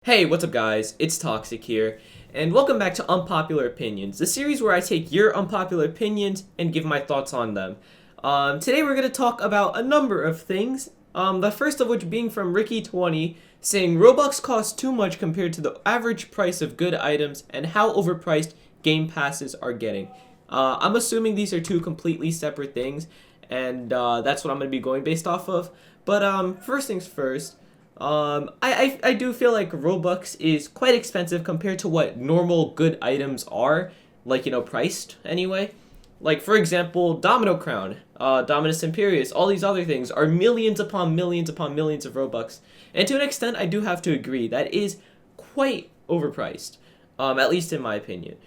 Hey, what's up guys? It's Toxic here, and welcome back to Unpopular Opinions, the series where I take your unpopular opinions and give my thoughts on them. Today we're going to talk about a number of things, the first of which being from Ricky20, saying Robux costs too much compared to the average price of good items and how overpriced game passes are getting. I'm assuming these are two completely separate things, and that's what I'm going to be going based off of. But first things first, I do feel like Robux is quite expensive compared to what normal good items are, like, priced anyway. Like, for example, Domino Crown, Dominus Imperius, all these other things are millions upon millions upon millions of Robux. And to an extent, I do have to agree, that is quite overpriced, at least in my opinion.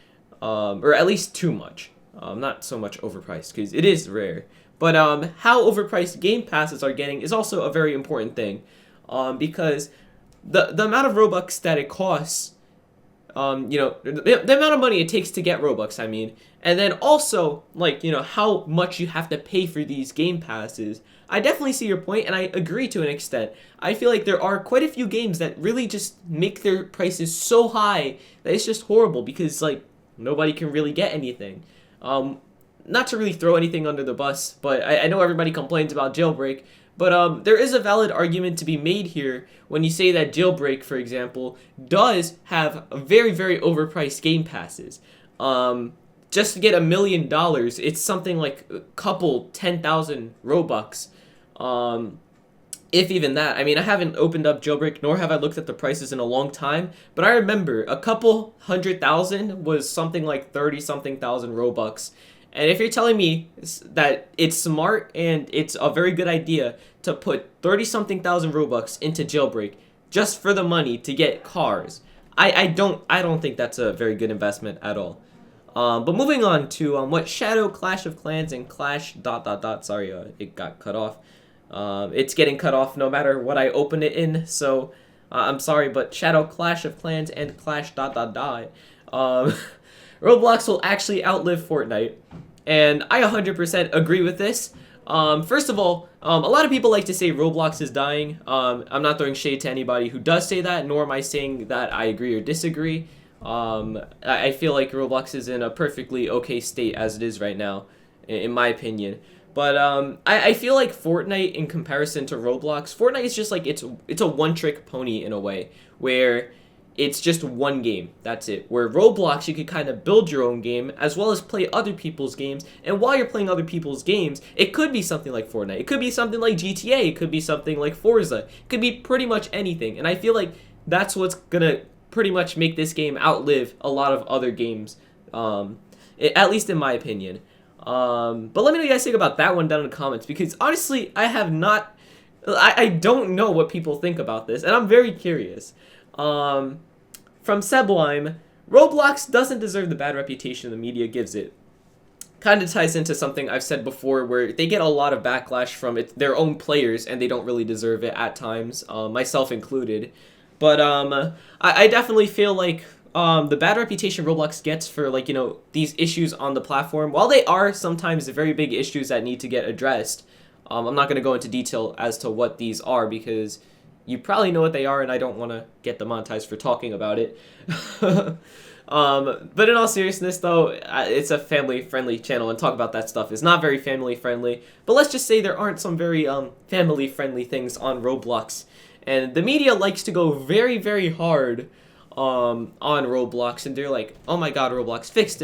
Or at least too much. Not so much overpriced, because it is rare. But how overpriced game passes are getting is also a very important thing. Because the amount of Robux that it costs, the amount of money it takes to get Robux, I mean, and then also, like, how much you have to pay for these game passes. I definitely see your point, and I agree to an extent. I feel like there are quite a few games that really just make their prices so high that it's just horrible, because, like, nobody can really get anything. Not to really throw anything under the bus, but I know everybody complains about Jailbreak. But there is a valid argument to be made here when you say that Jailbreak, for example, does have very, very overpriced game passes. Just to get $1 million, it's something like a couple 10,000 Robux. If even that. I mean, I haven't opened up Jailbreak, nor have I looked at the prices in a long time. But I remember a couple 100,000 was something like 30-something thousand Robux. And if you're telling me that it's smart and it's a very good idea to put 30-something thousand Robux into Jailbreak just for the money to get cars, I don't think that's a very good investment at all. But moving on to what Shadow, Clash of Clans, and Clash ... Sorry, it got cut off. It's getting cut off no matter what I open it in, so I'm sorry, but Shadow, Clash of Clans, and Clash ... Roblox will actually outlive Fortnite, and I 100% agree with this. First of all, a lot of people like to say Roblox is dying. I'm not throwing shade to anybody who does say that, nor am I saying that I agree or disagree. I feel like Roblox is in a perfectly okay state as it is right now, in my opinion. But I feel like Fortnite, in comparison to Roblox, Fortnite is just like, it's a one-trick pony in a way, where it's just one game, that's it. Where Roblox, you could kind of build your own game, as well as play other people's games, and while you're playing other people's games, it could be something like Fortnite, it could be something like GTA, it could be something like Forza, it could be pretty much anything, and I feel like that's what's gonna pretty much make this game outlive a lot of other games, at least in my opinion. But let me know what you guys think about that one down in the comments, because honestly, I don't know what people think about this, and I'm very curious. From Sublime, Roblox doesn't deserve the bad reputation the media gives it. Kind of ties into something I've said before, where they get a lot of backlash from their own players, and they don't really deserve it at times, myself included. But I definitely feel like the bad reputation Roblox gets for, like, these issues on the platform, while they are sometimes very big issues that need to get addressed, I'm not going to go into detail as to what these are, because you probably know what they are, and I don't want to get demonetized for talking about it. But in all seriousness, though, it's a family-friendly channel, and talk about that stuff is not very family-friendly. But let's just say there aren't some very family-friendly things on Roblox. And the media likes to go very, very hard on Roblox, and they're like, oh my god, Roblox, fix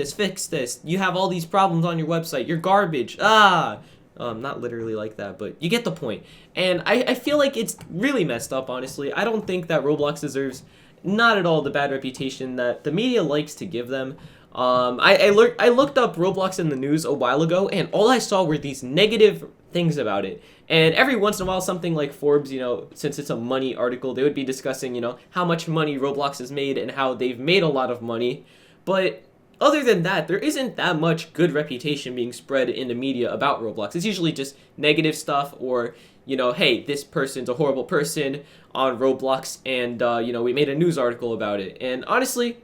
this. You have all these problems on your website. You're garbage. Not literally like that, but you get the point. And I feel like it's really messed up, honestly. I don't think that Roblox deserves not at all the bad reputation that the media likes to give them. I looked up Roblox in the news a while ago, and all I saw were these negative things about it. And every once in a while, something like Forbes, since it's a money article, they would be discussing, how much money Roblox has made and how they've made a lot of money. But other than that, there isn't that much good reputation being spread in the media about Roblox. It's usually just negative stuff, or, hey, this person's a horrible person on Roblox, and, we made a news article about it. And honestly,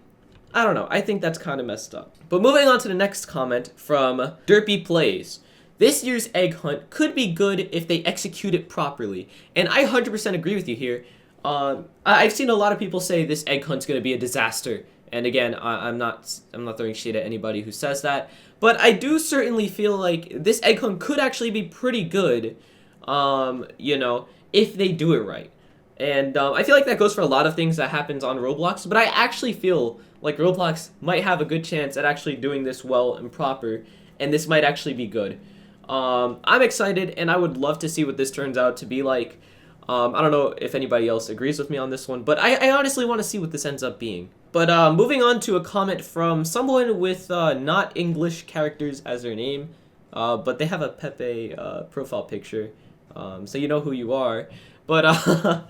I don't know. I think that's kind of messed up. But moving on to the next comment from Derpy Plays. This year's egg hunt could be good if they execute it properly. And I 100% agree with you here. I've seen a lot of people say this egg hunt's going to be a disaster. And again, I'm not throwing shade at anybody who says that, but I do certainly feel like this egg hunt could actually be pretty good, you know, if they do it right. And I feel like that goes for a lot of things that happens on Roblox, but I actually feel like Roblox might have a good chance at actually doing this well and proper, and this might actually be good. I'm excited, and I would love to see what this turns out to be like. I don't know if anybody else agrees with me on this one, but I honestly want to see what this ends up being. But moving on to a comment from someone with not English characters as their name, but they have a Pepe profile picture, so you know who you are. But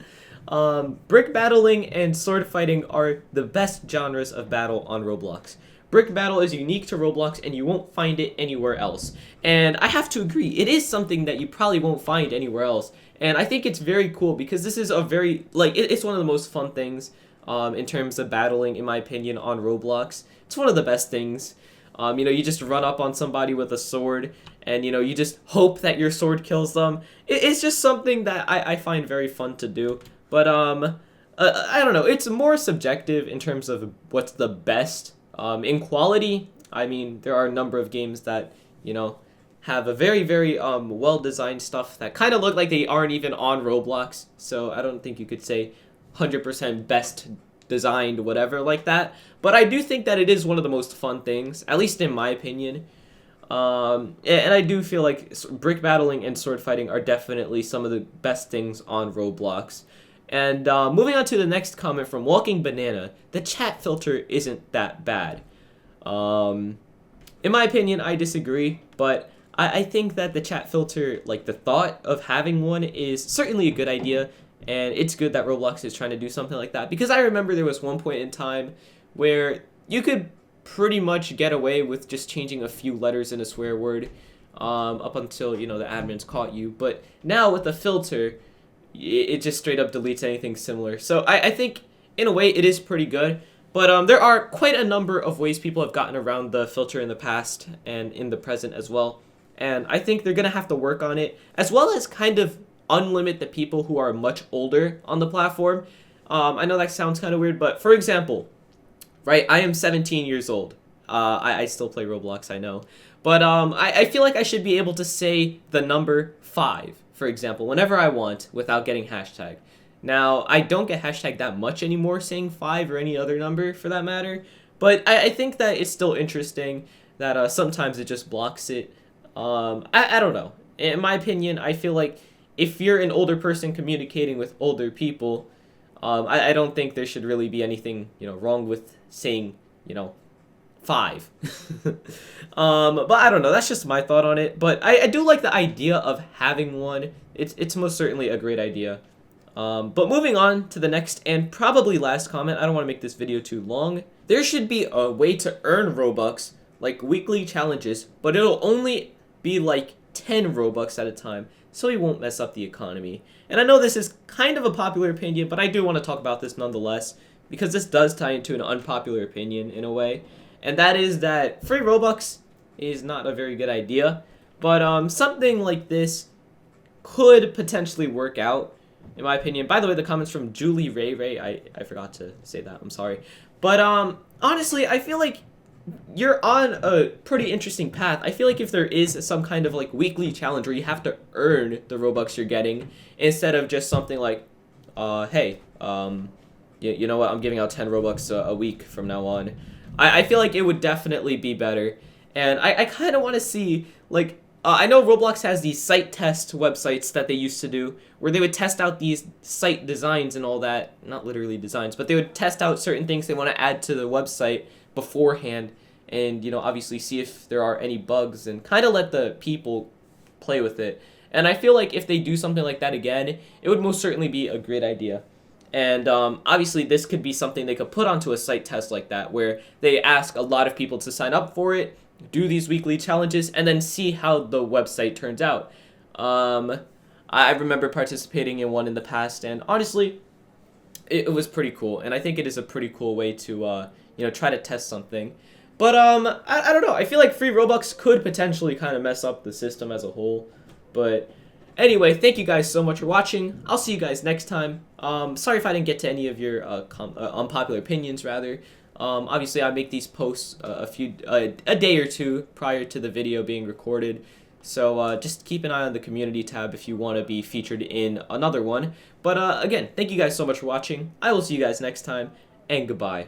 brick battling and sword fighting are the best genres of battle on Roblox. Brick battle is unique to Roblox, and you won't find it anywhere else. And I have to agree, it is something that you probably won't find anywhere else. And I think it's very cool because this is a very, like, it's one of the most fun things in terms of battling, in my opinion, on Roblox. It's one of the best things. You know, you just run up on somebody with a sword, and, you know, you just hope that your sword kills them. It's just something that I find very fun to do. But, I don't know, it's more subjective in terms of what's the best. In quality, I mean, there are a number of games that, you know, have a very, very well-designed stuff that kind of look like they aren't even on Roblox. So I don't think you could say 100% best designed, whatever, like that. But I do think that it is one of the most fun things, at least in my opinion. And I do feel like brick battling and sword fighting are definitely some of the best things on Roblox. And moving on to the next comment from Walking Banana, the chat filter isn't that bad. In my opinion, I disagree, but I think that the chat filter, like the thought of having one, is certainly a good idea, and it's good that Roblox is trying to do something like that, because I remember there was one point in time where you could pretty much get away with just changing a few letters in a swear word up until, you know, the admins caught you, but now with the filter, it just straight up deletes anything similar. So I think, in a way, it is pretty good. But there are quite a number of ways people have gotten around the filter in the past and in the present as well. And I think they're going to have to work on it, as well as kind of unlimit the people who are much older on the platform. I know that sounds kind of weird, but for example, right, I am 17 years old. I still play Roblox, I know. But I feel like I should be able to say the number 5. For example, whenever I want, without getting hashtagged. Now, I don't get hashtagged that much anymore saying 5 or any other number for that matter, but I think that it's still interesting that sometimes it just blocks it. I don't know. In my opinion, I feel like if you're an older person communicating with older people, I don't think there should really be anything, you know, wrong with saying, you know, 5. But I don't know, that's just my thought on it. But I do like the idea of having one. It's most certainly a great idea. But moving on to the next and probably last comment, I don't want to make this video too long. There should be a way to earn Robux, like weekly challenges, but it'll only be like 10 Robux at a time, so we won't mess up the economy. And I know this is kind of a popular opinion, but I do want to talk about this nonetheless, because this does tie into an unpopular opinion in a way. And that is that free Robux is not a very good idea. But something like this could potentially work out, in my opinion. By the way, the comments from Julie Ray, I forgot to say that, I'm sorry. But honestly, I feel like you're on a pretty interesting path. I feel like if there is some kind of like weekly challenge where you have to earn the Robux you're getting, instead of just something like, hey, you know what, I'm giving out 10 Robux a week from now on. I feel like it would definitely be better. And I kind of want to see, like, I know Roblox has these site test websites that they used to do, where they would test out these site designs and all that. Not literally designs, but they would test out certain things they want to add to the website beforehand. And, you know, obviously see if there are any bugs and kind of let the people play with it. And I feel like if they do something like that again, it would most certainly be a great idea. And obviously this could be something they could put onto a site test like that, where they ask a lot of people to sign up for it, do these weekly challenges, and then see how the website turns out. I remember participating in one in the past, and honestly, it was pretty cool. And I think it is a pretty cool way to, you know, try to test something. But I don't know. I feel like free Robux could potentially kind of mess up the system as a whole. But Anyway, thank you guys so much for watching. I'll see you guys next time. Sorry if I didn't get to any of your unpopular opinions, rather. Obviously, I make these posts a day or two prior to the video being recorded. So just keep an eye on the community tab if you want to be featured in another one. But again, thank you guys so much for watching. I will see you guys next time, and goodbye.